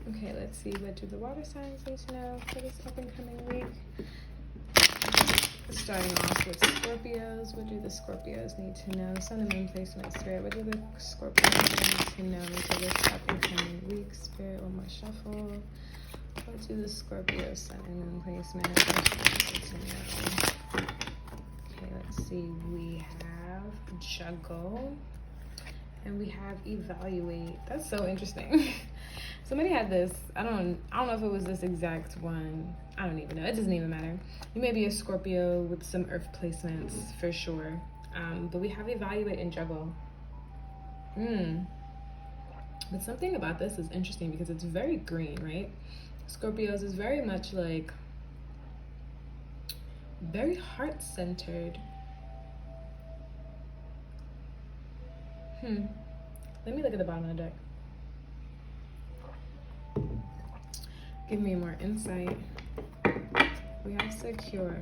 Okay, let's see. What do the water signs need to know for this up and coming week? Starting off with Scorpios. What do the Scorpios need to know? Sun and Moon placement, Spirit. What do the Scorpios need to know for this up and coming week? Spirit, one more shuffle. What do the Scorpios, Sun and Moon placement need to know? Okay, let's see. We have Juggle. And we have Evaluate. That's so interesting. Somebody had this. I don't know if it was this exact one. I don't even know. It doesn't even matter. You may be a Scorpio with some earth placements for sure. But we have Evaluate and Juggle. But something about this is interesting because it's very green, right? Scorpios is very much like very heart-centered. Let me look at the bottom of the deck. Give me more insight. We have Secure.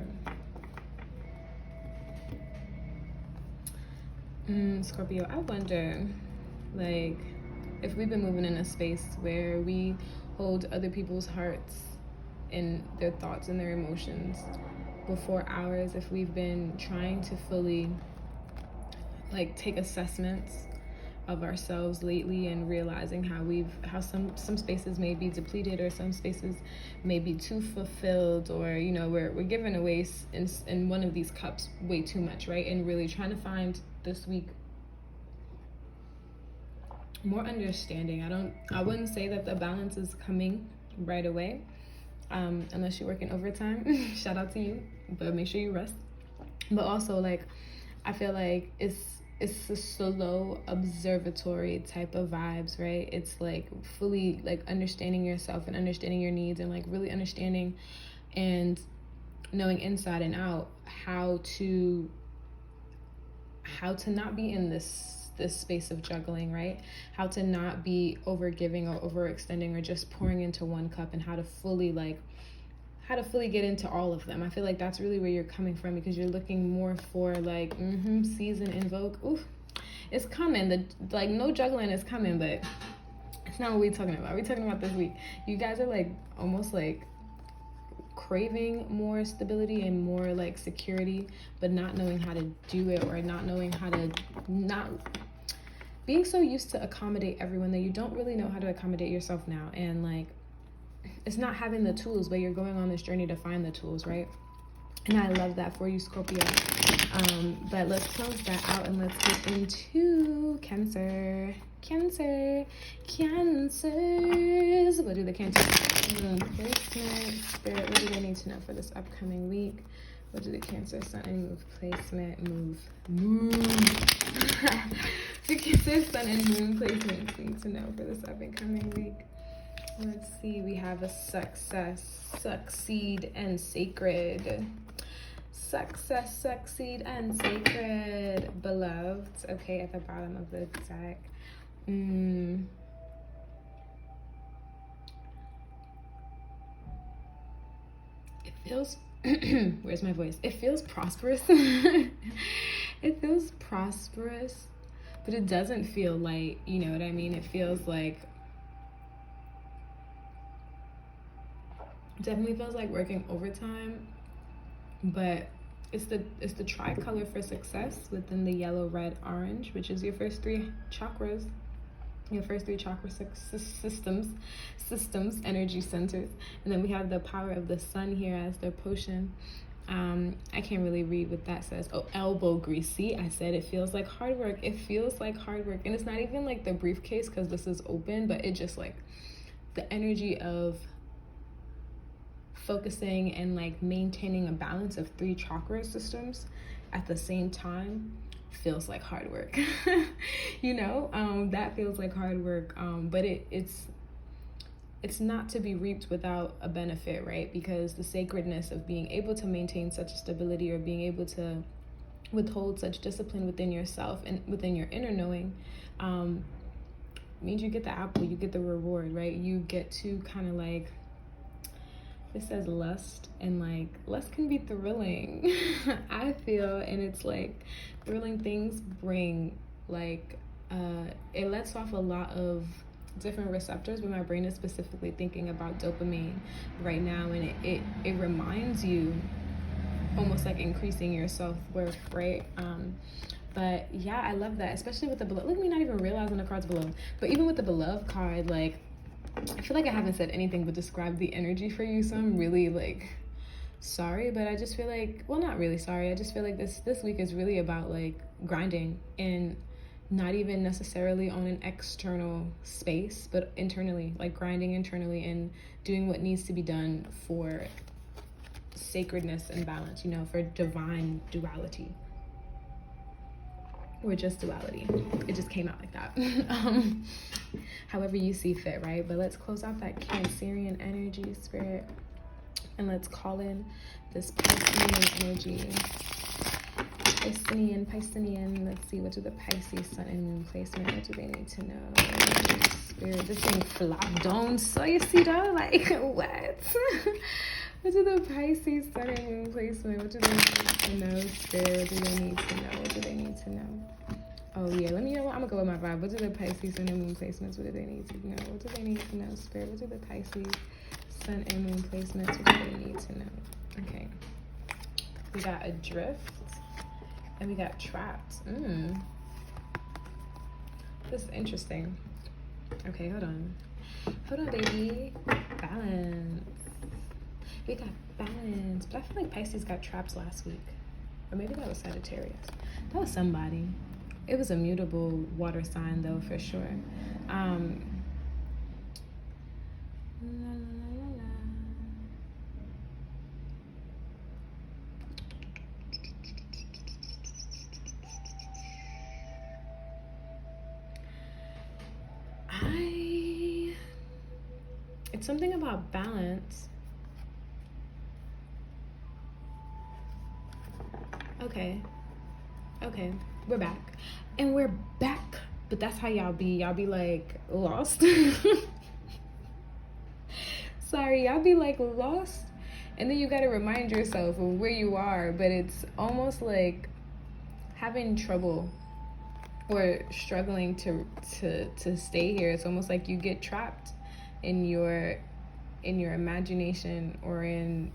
Scorpio, I wonder, like, if we've been moving in a space where we hold other people's hearts and their thoughts and their emotions before ours, if we've been trying to fully, like, take assessments of ourselves lately and realizing how some spaces may be depleted or some spaces may be too fulfilled, or you know we're giving away in one of these cups way too much, right? And really trying to find this week more understanding. I wouldn't say that the balance is coming right away, unless you're working overtime. Shout out to you, but make sure you rest. But also, like, I feel like it's a slow observatory type of vibes, right? It's like fully like understanding yourself and understanding your needs and like really understanding and knowing inside and out how to not be in this space of juggling, right? How to not be over giving or overextending or just pouring into one cup, and how to fully get into all of them. I feel like that's really where you're coming from, because you're looking more for like season, invoke. Oof, it's coming. Like no juggling is coming, but it's not what we're talking about. We're talking about this week. You guys are like almost like craving more stability and more like security, but not knowing how to do it, or not knowing how to not being so used to accommodate everyone that you don't really know how to accommodate yourself now. And like it's not having the tools, but you're going on this journey to find the tools, right? And I love that for you, Scorpio. But let's close that out and let's get into Cancer. Cancers. What do the Cancers placement, Spirit, what do they need to know for this upcoming week? What do the Cancer Sun and Move placement move? The Cancer Sun and Moon placements need to know for this up and coming week. Let's see, we have a Success, Succeed, and Sacred. Success, Succeed, and Sacred, beloved. Okay, at the bottom of the deck. It feels, where's my voice? It feels prosperous. It feels prosperous, but it doesn't feel light, you know what I mean? It feels like, definitely feels like working overtime, but it's the tricolor for success within the yellow, red, orange, which is your first three chakras, systems, energy centers. And then we have the power of the sun here as their potion. I can't really read what that says. Oh, elbow grease. See, I said it feels like hard work. It feels like hard work. And it's not even like the briefcase because this is open, but it just like the energy of focusing and like maintaining a balance of three chakra systems at the same time feels like hard work. You know, that feels like hard work, but it's not to be reaped without a benefit, right? Because the sacredness of being able to maintain such stability, or being able to withhold such discipline within yourself and within your inner knowing, means you get the apple, you get the reward, right? You get to kind of like, it says lust, and like lust can be thrilling. I feel, and it's like thrilling things bring like it lets off a lot of different receptors, but my brain is specifically thinking about dopamine right now, and it reminds you, almost like increasing your self-worth, right? But yeah, I love that, especially with the beloved. Look at me not even realizing the cards below. But even with the beloved card, like, I feel like I haven't said anything but describe the energy for you, so I'm really like sorry, but I just feel like, well, not really sorry, I just feel like this week is really about like grinding, and not even necessarily on an external space, but internally, like grinding internally and doing what needs to be done for sacredness and balance, you know, for divine duality, or just duality. It just came out like that. However you see fit, right? But let's close out that Cancerian energy, Spirit, and let's call in this Piscean energy. Piscean. Let's see, what do the Pisces sun and moon placement, what do they need to know? Spirit, this thing flopped down, so you see that? Like, what? What do the Pisces sun and moon placement, what do they need to know? Spirit, what do they need to know? What do they need to know? Oh yeah, let me, you know what, I'm gonna go with my vibe. What do the Pisces sun and moon placements, what do they need to know? What do they need to know, Spirit? What do the Pisces sun and moon placements, what do they need to know? Okay, we got Adrift, and we got Trapped. This is interesting. Okay, hold on, baby. Balance. We got Balance, but I feel like Pisces got Trapped last week, or maybe that was Sagittarius. That was somebody. It was a mutable water sign though, for sure. It's something about balance. Okay, we're back. And we're back. But that's how y'all be. Y'all be like lost. Sorry, y'all be like lost. And then you gotta remind yourself of where you are. But it's almost like having trouble or struggling to stay here. It's almost like you get trapped in your imagination, or in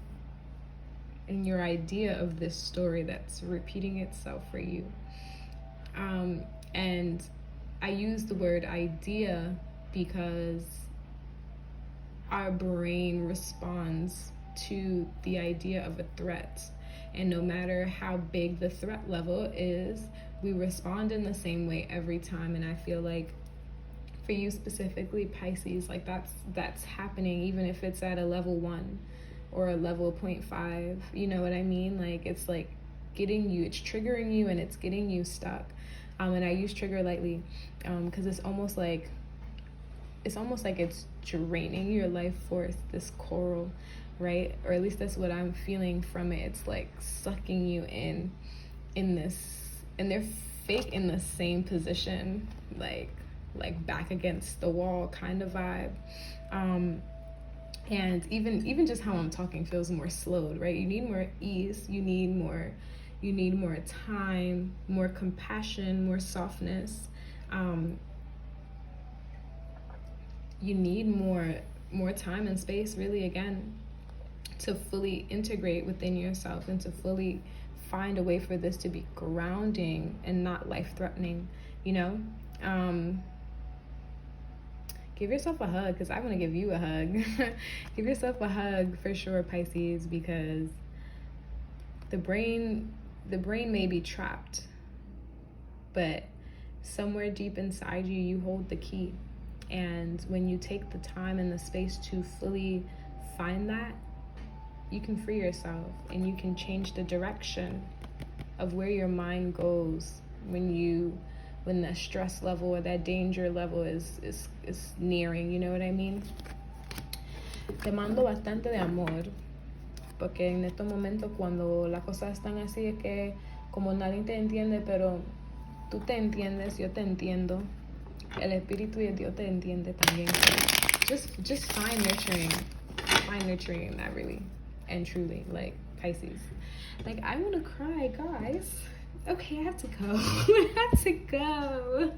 your idea of this story that's repeating itself for you. And I use the word idea because our brain responds to the idea of a threat. And no matter how big the threat level is, we respond in the same way every time. And I feel like for you specifically, Pisces, like that's happening even if it's at a level 1 or a level 0.5, you know what I mean? Like, it's like getting you, it's triggering you, and it's getting you stuck. And I use trigger lightly because it's almost like it's draining your life force, this coral, right? Or at least that's what I'm feeling from it. It's like sucking you in this, and they're fake in the same position, like back against the wall kind of vibe. And even just how I'm talking feels more slowed, right? You need more ease, you need more time, more compassion, more softness. You need more time and space, really, again, to fully integrate within yourself and to fully find a way for this to be grounding and not life-threatening, you know? Give yourself a hug, because I want to give you a hug. Give yourself a hug for sure, Pisces, because the brain may be trapped, but somewhere deep inside you, you hold the key. And when you take the time and the space to fully find that, you can free yourself and you can change the direction of where your mind goes when the stress level or that danger level is nearing, you know what I mean? Te mando bastante de amor, porque en estos momentos cuando las cosas están así es que como nadie te entiende, pero tú te entiendes, yo te entiendo, el espíritu y el Dios te entiende también. Just find nurturing that, really and truly, like Pisces. Like, I want to cry, guys. Okay, I have to go. I have to go.